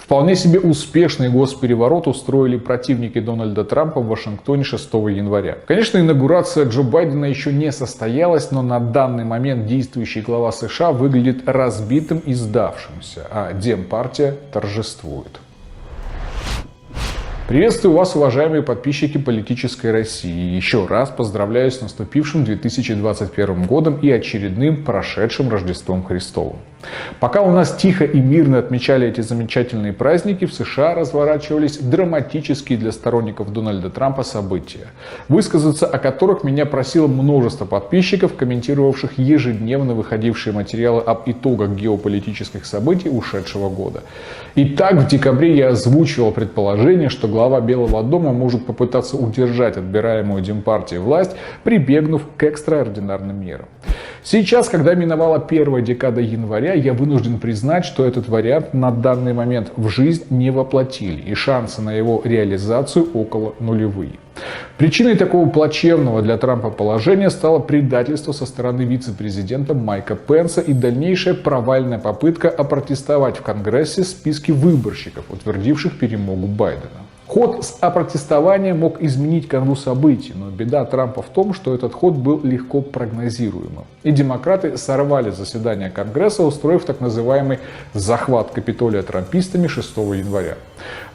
Вполне себе успешный госпереворот устроили противники Дональда Трампа в Вашингтоне 6 января. Конечно, инаугурация Джо Байдена еще не состоялась, но на данный момент действующий глава США выглядит разбитым и сдавшимся, а Демпартия торжествует. Приветствую вас, уважаемые подписчики «Политической России». Еще раз поздравляю с наступившим 2021 годом и очередным прошедшим Рождеством Христовым. Пока у нас тихо и мирно отмечали эти замечательные праздники, в США разворачивались драматические для сторонников Дональда Трампа события, высказаться о которых меня просило множество подписчиков, комментировавших ежедневно выходившие материалы об итогах геополитических событий ушедшего года. Итак, в декабре я озвучивал предположение, что глава Белого дома может попытаться удержать отбираемую Демпартией власть, прибегнув к экстраординарным мерам. Сейчас, когда миновала первая декада января, я вынужден признать, что этот вариант на данный момент в жизнь не воплотили, и шансы на его реализацию около нулевые. Причиной такого плачевного для Трампа положения стало предательство со стороны вице-президента Майка Пенса и дальнейшая провальная попытка опротестовать в Конгрессе списки выборщиков, утвердивших перемогу Байдена. Ход с опротестованием мог изменить канву событий, но беда Трампа в том, что этот ход был легко прогнозируемым. И демократы сорвали заседание Конгресса, устроив так называемый захват Капитолия трампистами 6 января.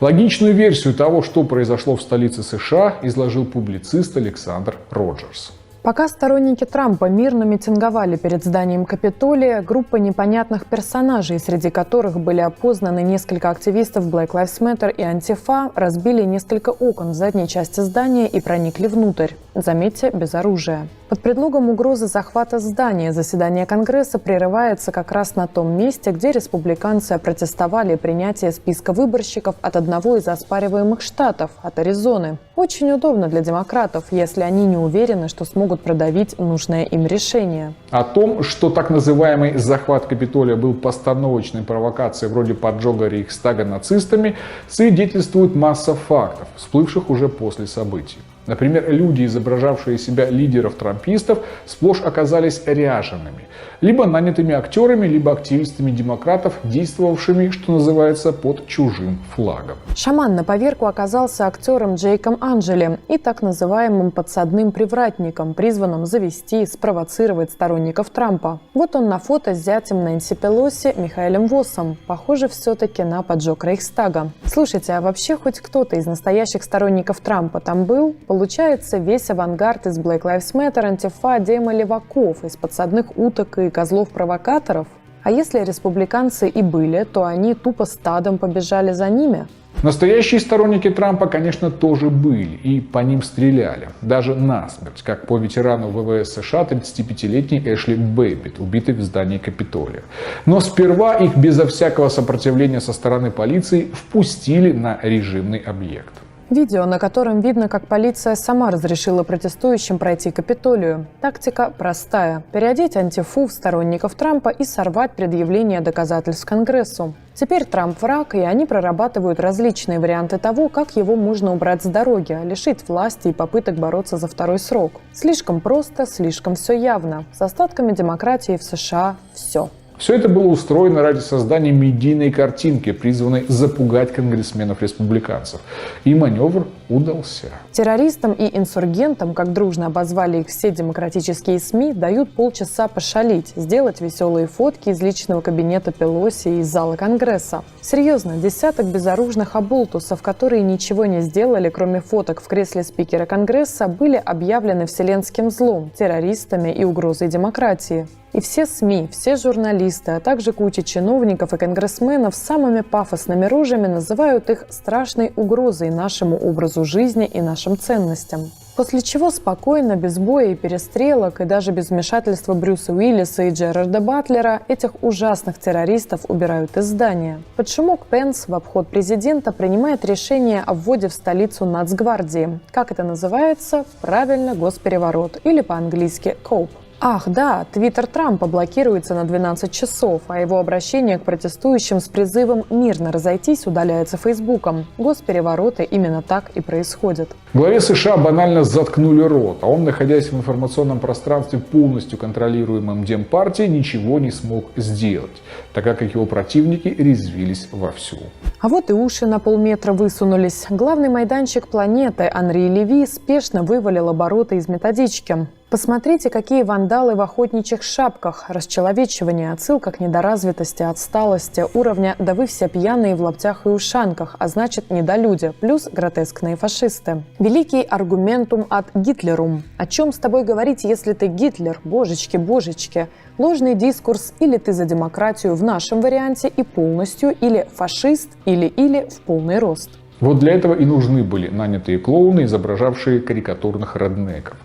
Логичную версию того, что произошло в столице США, изложил публицист Александр Роджерс. Пока сторонники Трампа мирно митинговали перед зданием Капитолия, группа непонятных персонажей, среди которых были опознаны несколько активистов Black Lives Matter и Антифа, разбили несколько окон в задней части здания и проникли внутрь. Заметьте, без оружия. Под предлогом угрозы захвата здания заседание Конгресса прерывается как раз на том месте, где республиканцы опротестовали принятие списка выборщиков от одного из оспариваемых штатов, от Аризоны. Очень удобно для демократов, если они не уверены, что смогут продавить нужное им решение. О том, что так называемый захват Капитолия был постановочной провокацией вроде поджога Рейхстага нацистами, свидетельствует масса фактов, всплывших уже после событий. Например, люди, изображавшие себя лидеров трампистов, сплошь оказались ряжеными. Либо нанятыми актерами, либо активистами демократов, действовавшими, что называется, под чужим флагом. Шаман на поверку оказался актером Джейком Анджели и так называемым подсадным привратником, призванным завести и спровоцировать сторонников Трампа. Вот он на фото с зятем Нэнси Пелоси Михаэлем Воссом. Похоже все-таки на поджог Рейхстага. Слушайте, а вообще хоть кто-то из настоящих сторонников Трампа там был? Получается, весь авангард из Black Lives Matter, Антифа, Дейма Леваков, из подсадных уток и козлов-провокаторов? А если республиканцы и были, то они тупо стадом побежали за ними? Настоящие сторонники Трампа, конечно, тоже были, и по ним стреляли, даже насмерть, как по ветерану ВВС США 35-летней Эшли Бэббит, убитой в здании Капитолия. Но сперва их безо всякого сопротивления со стороны полиции впустили на режимный объект. Видео, на котором видно, как полиция сама разрешила протестующим пройти к Капитолию. Тактика простая – переодеть Антифу в сторонников Трампа и сорвать предъявление доказательств Конгрессу. Теперь Трамп враг, и они прорабатывают различные варианты того, как его можно убрать с дороги, лишить власти и попыток бороться за второй срок. Слишком просто, слишком все явно. С остатками демократии в США все. Все это было устроено ради создания медийной картинки, призванной запугать конгрессменов-республиканцев. И маневр удался. Террористам и инсургентам, как дружно обозвали их все демократические СМИ, дают полчаса пошалить, сделать веселые фотки из личного кабинета Пелоси и из зала Конгресса. Серьезно, десяток безоружных оболтусов, которые ничего не сделали, кроме фоток в кресле спикера Конгресса, были объявлены вселенским злом, террористами и угрозой демократии. И все СМИ, все журналисты, а также куча чиновников и конгрессменов с самыми пафосными рожами называют их страшной угрозой нашему образу жизни и нашим ценностям. После чего спокойно, без боя и перестрелок, и даже без вмешательства Брюса Уиллиса и Джерарда Батлера, этих ужасных террористов убирают из здания. Под шумок Пенс в обход президента принимает решение о вводе в столицу Нацгвардии. Как это называется? Правильно, госпереворот, или по-английски «коуп». Ах, да, твиттер Трампа блокируется на 12 часов, а его обращение к протестующим с призывом мирно разойтись удаляется Фейсбуком. Госперевороты именно так и происходят. Главе США банально заткнули рот, а он, находясь в информационном пространстве, полностью контролируемом Демпартией, ничего не смог сделать, так как его противники резвились вовсю. А вот и уши на полметра высунулись. Главный майданчик планеты Анри Леви спешно вывалил обороты из методички. Посмотрите, какие вандалы в охотничьих шапках. Расчеловечивание, отсылка к недоразвитости, отсталости, уровня «да вы все пьяные в лаптях и ушанках», а значит недолюди, плюс гротескные фашисты. Великий аргументум ад Гитлерум. О чем с тобой говорить, если ты Гитлер? Божечки, божечки. Ложный дискурс: или ты за демократию в нашем варианте и полностью, или фашист, или в полный рост. Вот для этого и нужны были нанятые клоуны, изображавшие карикатурных реднеков.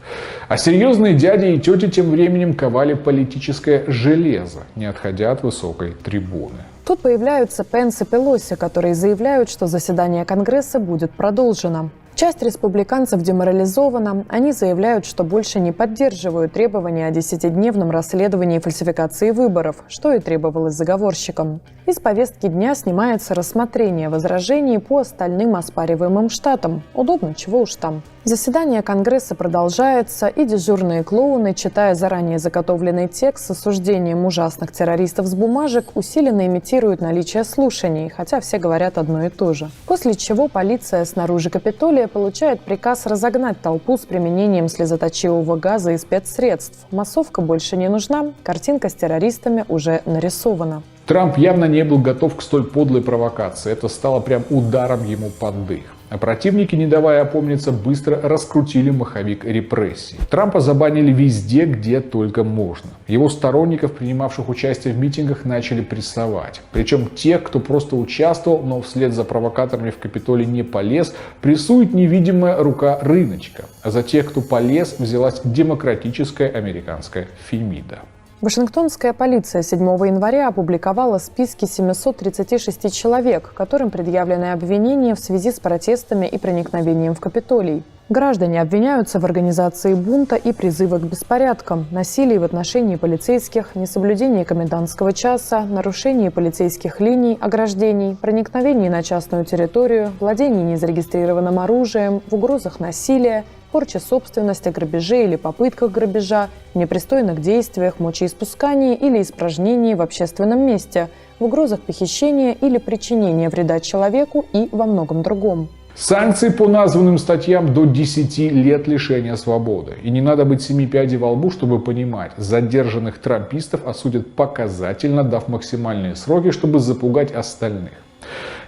А серьезные дяди и тети тем временем ковали политическое железо, не отходя от высокой трибуны. Тут появляются Пенс и Пелоси, которые заявляют, что заседание Конгресса будет продолжено. Часть республиканцев деморализована. Они заявляют, что больше не поддерживают требования о 10-дневном расследовании фальсификации выборов, что и требовалось заговорщикам. Из повестки дня снимается рассмотрение возражений по остальным оспариваемым штатам. Удобно, чего уж там. Заседание Конгресса продолжается, и дежурные клоуны, читая заранее заготовленный текст с осуждением ужасных террористов с бумажек, усиленно имитируют наличие слушаний, хотя все говорят одно и то же. После чего полиция снаружи Капитолия получает приказ разогнать толпу с применением слезоточивого газа и спецсредств. Массовка больше не нужна, картинка с террористами уже нарисована. Трамп явно не был готов к столь подлой провокации. Это стало прям ударом ему под дых. А противники, не давая опомниться, быстро раскрутили маховик репрессий. Трампа забанили везде, где только можно. Его сторонников, принимавших участие в митингах, начали прессовать. Причем тех, кто просто участвовал, но вслед за провокаторами в Капитолий не полез, прессует невидимая рука рыночка. А за тех, кто полез, взялась демократическая американская Фемида. Вашингтонская полиция 7 января опубликовала списки 736 человек, которым предъявлены обвинения в связи с протестами и проникновением в Капитолий. Граждане обвиняются в организации бунта и призыва к беспорядкам, насилии в отношении полицейских, несоблюдении комендантского часа, нарушении полицейских линий, ограждений, проникновении на частную территорию, владении незарегистрированным оружием, в угрозах насилия, порче собственности, грабеже или попытках грабежа, непристойных действиях, мочеиспускании или испражнении в общественном месте, в угрозах похищения или причинения вреда человеку и во многом другом. Санкции по названным статьям до 10 лет лишения свободы. И не надо быть 7 пядей во лбу, чтобы понимать, задержанных трампистов осудят показательно, дав максимальные сроки, чтобы запугать остальных.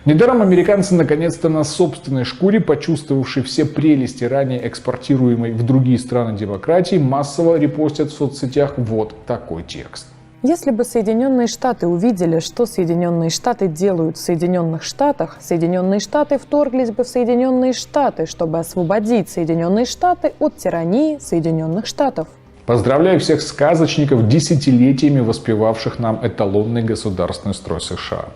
Недаром американцы наконец-то на собственной шкуре, почувствовавшие все прелести ранее экспортируемой в другие страны демократии, массово репостят в соцсетях вот такой текст. Если бы Соединенные Штаты увидели, что Соединенные Штаты делают в Соединенных Штатах, Соединенные Штаты вторглись бы в Соединенные Штаты, чтобы освободить Соединенные Штаты от тирании Соединенных Штатов. Поздравляю всех сказочников, десятилетиями воспевавших нам эталонный государственный строй США.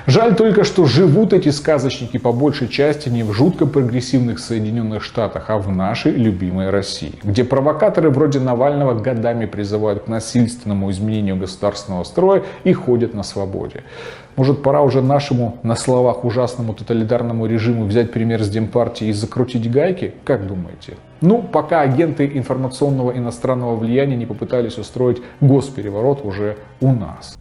Жаль только, что живут эти сказочники по большей части не в жутко прогрессивных Соединенных Штатах, а в нашей любимой России, где провокаторы вроде Навального годами призывают к насильственному изменению государственного строя и ходят на свободе. Может, пора уже нашему, на словах, ужасному тоталитарному режиму взять пример с Демпартии и закрутить гайки? Как думаете? Ну, пока агенты информационного иностранного влияния не попытались устроить госпереворот уже у нас.